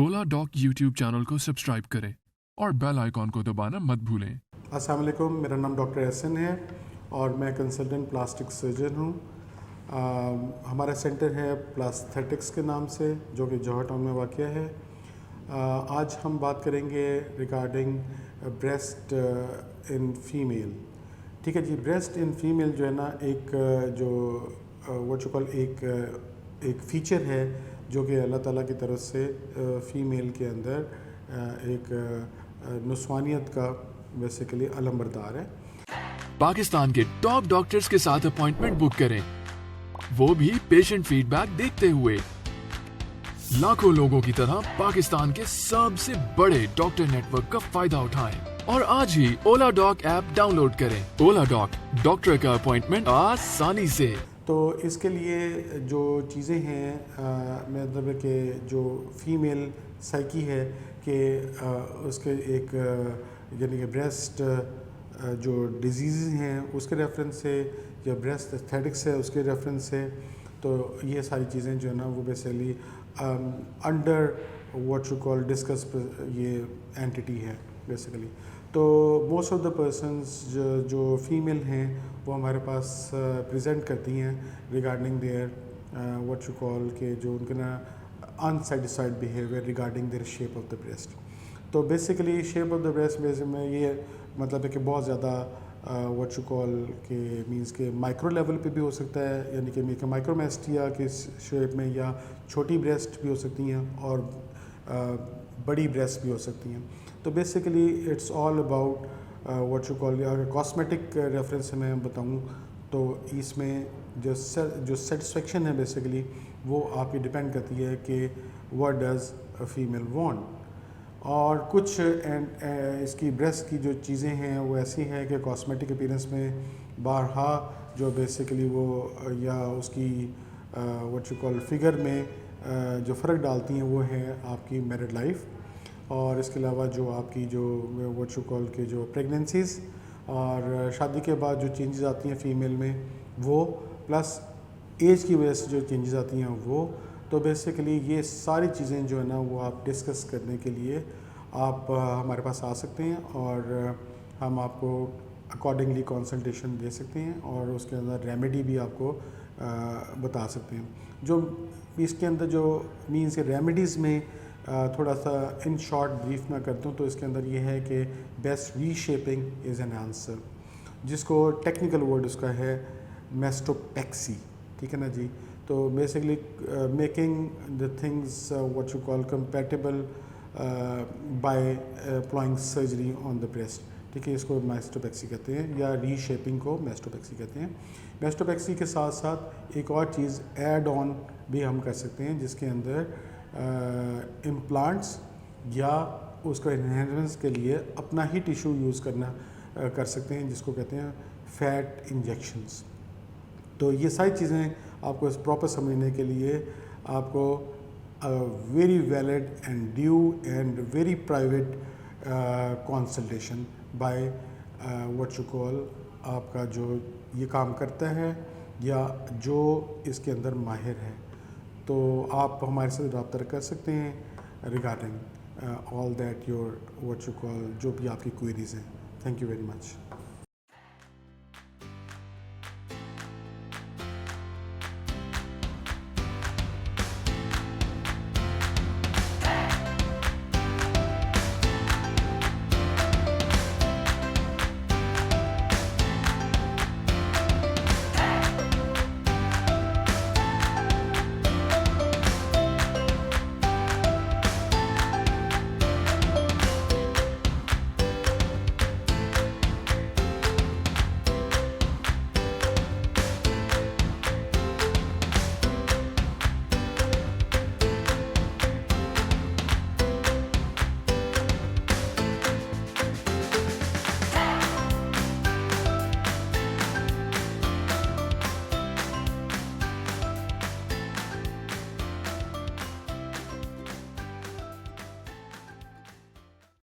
ओला dock YouTube channel को subscribe करें और बेल आइकॉन को दबाना मत भूलें। अस्सलाम वालेकुम, मेरा नाम डॉक्टर एहसन है और मैं कंसल्टेंट प्लास्टिक सर्जन हूँ। हमारा सेंटर है प्लास्थेटिक्स के नाम से, जो कि जौहर टाउन में वाक़ है। आज हम बात करेंगे रिगार्डिंग ब्रेस्ट इन फ़ीमेल। ठीक है जी। ब्रेस्ट इन फ़ीमेल जो है ना, एक जो व्हाट यू कॉल एक फ़ीचर है जो कि अल्लाह ताला की तरफ से फ़ीमेल के अंदर एक नुस्वानियत का बेसिकली अलमबरदार है। पाकिस्तान के टॉप डॉक्टर्स के साथ अपॉइंटमेंट बुक करें, वो भी पेशेंट फीडबैक देखते हुए। लाखों लोगों की तरह पाकिस्तान के सबसे बड़े डॉक्टर नेटवर्क का फायदा उठाएं और आज ही ओला डॉक ऐप डाउनलोड करें। ओला डॉक, डॉक्टर का अपॉइंटमेंट आसानी से। तो इसके लिए जो चीज़ें हैं, मतलब कि जो फीमेल साइकी है कि उसके एक यानी कि ब्रेस्ट जो डिजीज़ हैं उसके रेफरेंस से, या ब्रेस्ट एस्थेटिक्स है उसके रेफरेंस से, तो ये सारी चीज़ें जो है ना वो basically under what you call discuss ये एंटिटी है बेसिकली। तो मोस्ट ऑफ द पर्सन्स जो फीमेल हैं वो हमारे पास प्रेजेंट करती हैं regarding their what you call के जो उनके ना unsatisfied behaviour regarding their shape of the breast. तो basically shape of the breast में ये मतलब है कि बहुत ज़्यादा व्हाट यू कॉल के मींस के माइक्रो लेवल पे भी हो सकता है, यानी कि माइक्रोमेस्टिया के शेप में, या छोटी ब्रेस्ट भी हो सकती हैं और बड़ी ब्रेस्ट भी हो सकती हैं। तो basically it's all about what you call. अगर कॉस्मेटिक रेफरेंस से मैं बताऊं तो इसमें जो सेटिस्फेक्शन है बेसिकली वो आपकी डिपेंड करती है कि what does a female want. और कुछ इसकी ब्रेस्ट की जो चीज़ें हैं वो ऐसी हैं कि कॉस्मेटिक अपीयरेंस में बारहा जो बेसिकली वो या उसकी व्हाट यू कॉल फिगर में जो फ़र्क डालती हैं वो है आपकी मैरिड लाइफ, और इसके अलावा जो आपकी जो व्हाट यू कॉल के जो प्रेगनेंसीज़ और शादी के बाद जो चेंजेस आती हैं फ़ीमेल में वो, प्लस एज की वजह से जो चेंजेस आती हैं वो। तो बेसिकली ये सारी चीज़ें जो है ना वो आप डिस्कस करने के लिए आप हमारे पास आ सकते हैं और हम आपको अकॉर्डिंगली कंसल्टेशन दे सकते हैं और उसके अंदर रेमेडी भी आपको बता सकते हैं। जो इसके अंदर जो मीन्स के रेमेडीज़ में थोड़ा सा इन शॉर्ट ब्रीफ मैं करता हूँ, तो इसके अंदर ये है कि best reshaping is an answer, जिसको टेक्निकल वर्ड उसका है मेस्टोपेक्सी। ठीक है ना जी। तो basically making the things what you call compatible by applying surgery on the breast. ठीक है, इसको मेस्टोपेक्सी कहते हैं या रीशेपिंग को मेस्टोपेक्सी कहते हैं। मेस्टोपेक्सी के साथ साथ एक और चीज़ ऐड ऑन भी हम कर सकते हैं, जिसके अंदर इम्प्लांट्स या उसको एनहेंसमेंट के लिए अपना ही टिश्यू यूज़ करना कर सकते हैं, जिसको कहते हैं फैट इंजेक्शंस। तो ये सारी चीज़ें आपको इस प्रॉपर समझने के लिए आपको very valid and due and very private consultation by what you call आपका जो ये काम करता है या जो इसके अंदर माहिर है। तो आप हमारे साथ रब्ता कर सकते हैं regarding all that your what you call जो भी आपकी क्वेरीज़ हैं। Thank you very much.